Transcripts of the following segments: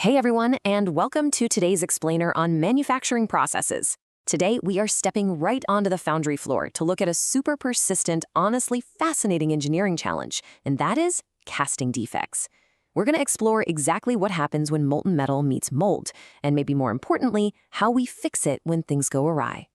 Hey everyone, and welcome to today's explainer on manufacturing processes. Today, we are stepping right onto the foundry floor to look at a super persistent, honestly fascinating engineering challenge, and that is casting defects. We're going to explore exactly what happens when molten metal meets mold, and maybe more importantly, how we fix it when things go awry.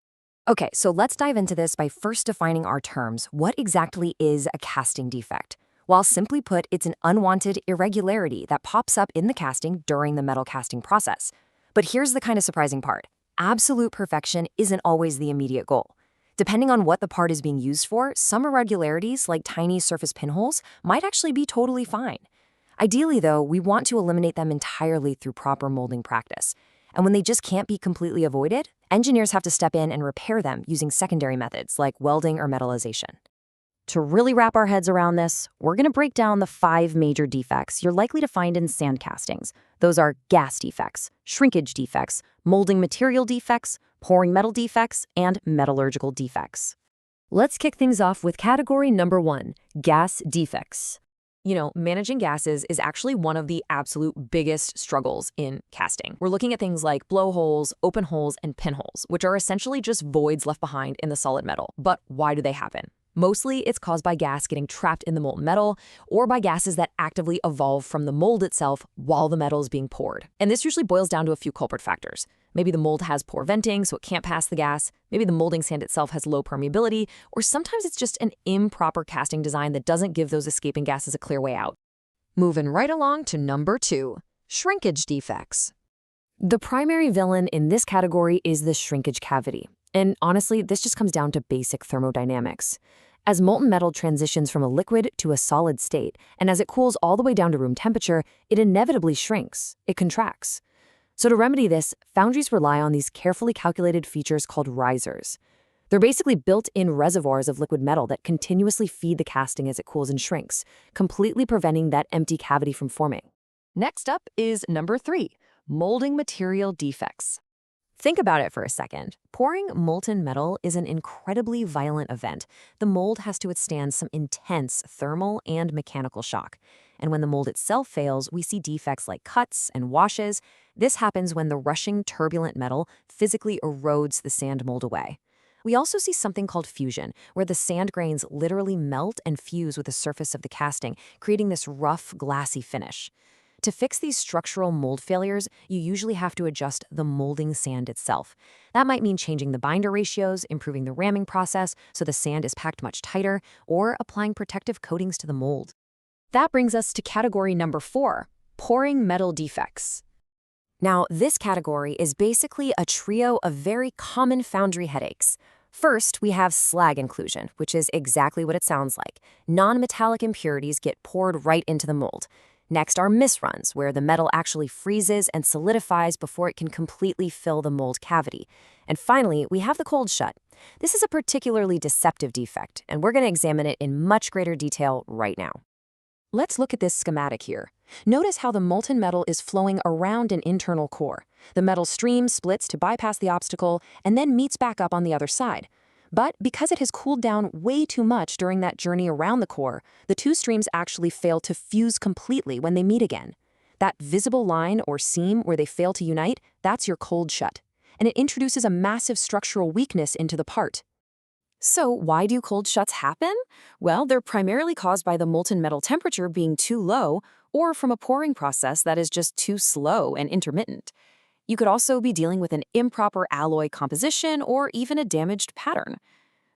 Okay, so let's dive into this by first defining our terms. What exactly is a casting defect? Well, simply put, it's an unwanted irregularity that pops up in the casting during the metal casting process. But here's the kind of surprising part. Absolute perfection isn't always the immediate goal. Depending on what the part is being used for, some irregularities, like tiny surface pinholes, might actually be totally fine. Ideally, though, we want to eliminate them entirely through proper molding practice. And when they just can't be completely avoided, engineers have to step in and repair them using secondary methods like welding or metallization. To really wrap our heads around this, we're going to break down the 5 major defects you're likely to find in sand castings. Those are gas defects, shrinkage defects, molding material defects, pouring metal defects, and metallurgical defects. Let's kick things off with category number 1, gas defects. Managing gases is actually one of the absolute biggest struggles in casting. We're looking at things like blowholes, open holes, and pinholes, which are essentially just voids left behind in the solid metal. But why do they happen? Mostly, it's caused by gas getting trapped in the molten metal or by gases that actively evolve from the mold itself while the metal is being poured. And this usually boils down to a few culprit factors. Maybe the mold has poor venting, so it can't pass the gas. Maybe the molding sand itself has low permeability, or sometimes it's just an improper casting design that doesn't give those escaping gases a clear way out. Moving right along to number 2, shrinkage defects. The primary villain in this category is the shrinkage cavity. And honestly, this just comes down to basic thermodynamics. As molten metal transitions from a liquid to a solid state, and as it cools all the way down to room temperature, it inevitably shrinks. It contracts. So to remedy this, foundries rely on these carefully calculated features called risers. They're basically built-in reservoirs of liquid metal that continuously feed the casting as it cools and shrinks, completely preventing that empty cavity from forming. Next up is number 3, molding material defects. Think about it for a second. Pouring molten metal is an incredibly violent event. The mold has to withstand some intense thermal and mechanical shock. And when the mold itself fails, we see defects like cuts and washes. This happens when the rushing, turbulent metal physically erodes the sand mold away. We also see something called fusion, where the sand grains literally melt and fuse with the surface of the casting, creating this rough, glassy finish. To fix these structural mold failures, you usually have to adjust the molding sand itself. That might mean changing the binder ratios, improving the ramming process so the sand is packed much tighter, or applying protective coatings to the mold. That brings us to category number 4, pouring metal defects. Now, this category is basically a trio of very common foundry headaches. First, we have slag inclusion, which is exactly what it sounds like. Non-metallic impurities get poured right into the mold. Next are misruns, where the metal actually freezes and solidifies before it can completely fill the mold cavity. And finally, we have the cold shut. This is a particularly deceptive defect, and we're going to examine it in much greater detail right now. Let's look at this schematic here. Notice how the molten metal is flowing around an internal core. The metal stream splits to bypass the obstacle and then meets back up on the other side. But because it has cooled down way too much during that journey around the core, the two streams actually fail to fuse completely when they meet again. That visible line or seam where they fail to unite, that's your cold shut. And it introduces a massive structural weakness into the part. So why do cold shuts happen? Well, they're primarily caused by the molten metal temperature being too low or from a pouring process that is just too slow and intermittent. You could also be dealing with an improper alloy composition or even a damaged pattern.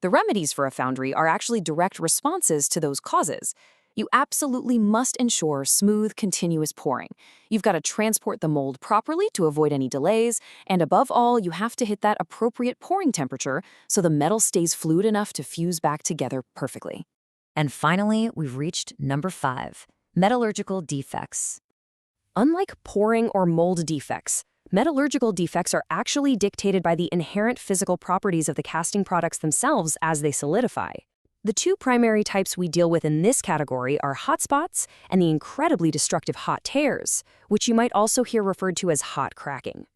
The remedies for a foundry are actually direct responses to those causes. You absolutely must ensure smooth, continuous pouring. You've got to transport the mold properly to avoid any delays, and above all, you have to hit that appropriate pouring temperature so the metal stays fluid enough to fuse back together perfectly. And finally, we've reached number 5, metallurgical defects. Unlike pouring or mold defects, metallurgical defects are actually dictated by the inherent physical properties of the casting products themselves as they solidify. The 2 primary types we deal with in this category are hot spots and the incredibly destructive hot tears, which you might also hear referred to as hot cracking.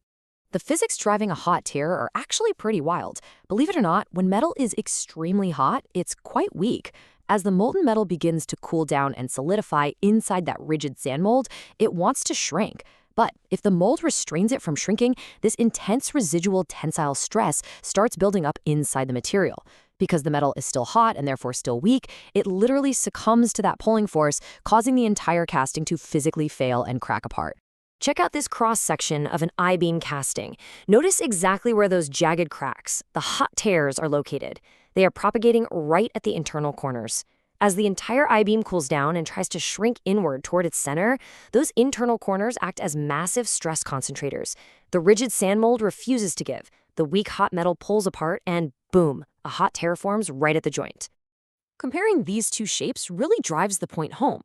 The physics driving a hot tear are actually pretty wild. Believe it or not, when metal is extremely hot, it's quite weak. As the molten metal begins to cool down and solidify inside that rigid sand mold, it wants to shrink. But if the mold restrains it from shrinking, this intense residual tensile stress starts building up inside the material. Because the metal is still hot and therefore still weak, it literally succumbs to that pulling force, causing the entire casting to physically fail and crack apart. Check out this cross-section of an I-beam casting. Notice exactly where those jagged cracks, the hot tears, are located. They are propagating right at the internal corners. As the entire I-beam cools down and tries to shrink inward toward its center, those internal corners act as massive stress concentrators. The rigid sand mold refuses to give. The weak hot metal pulls apart and boom, a hot tear forms right at the joint. Comparing these two shapes really drives the point home.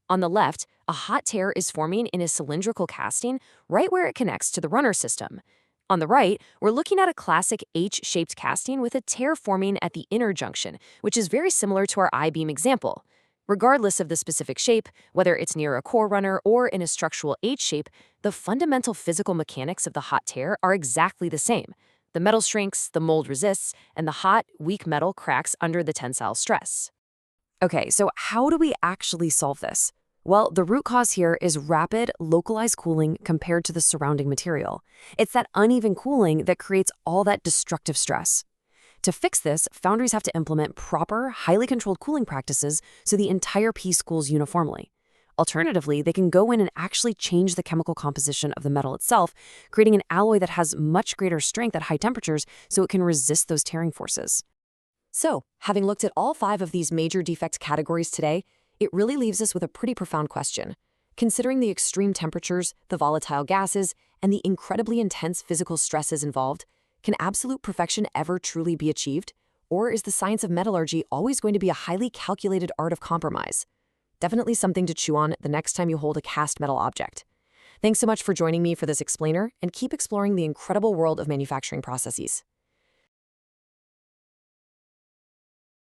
On the left, a hot tear is forming in a cylindrical casting right where it connects to the runner system. On the right, we're looking at a classic H-shaped casting with a tear forming at the inner junction, which is very similar to our I-beam example. Regardless of the specific shape, whether it's near a core runner or in a structural H shape, the fundamental physical mechanics of the hot tear are exactly the same. The metal shrinks, the mold resists, and the hot, weak metal cracks under the tensile stress. Okay, so how do we actually solve this? Well, the root cause here is rapid, localized cooling compared to the surrounding material. It's that uneven cooling that creates all that destructive stress. To fix this, foundries have to implement proper, highly controlled cooling practices so the entire piece cools uniformly. Alternatively, they can go in and actually change the chemical composition of the metal itself, creating an alloy that has much greater strength at high temperatures so it can resist those tearing forces. So, having looked at all 5 of these major defect categories today, it really leaves us with a pretty profound question. Considering the extreme temperatures, the volatile gases, and the incredibly intense physical stresses involved, can absolute perfection ever truly be achieved? Or is the science of metallurgy always going to be a highly calculated art of compromise? Definitely something to chew on the next time you hold a cast metal object. Thanks so much for joining me for this explainer, and keep exploring the incredible world of manufacturing processes.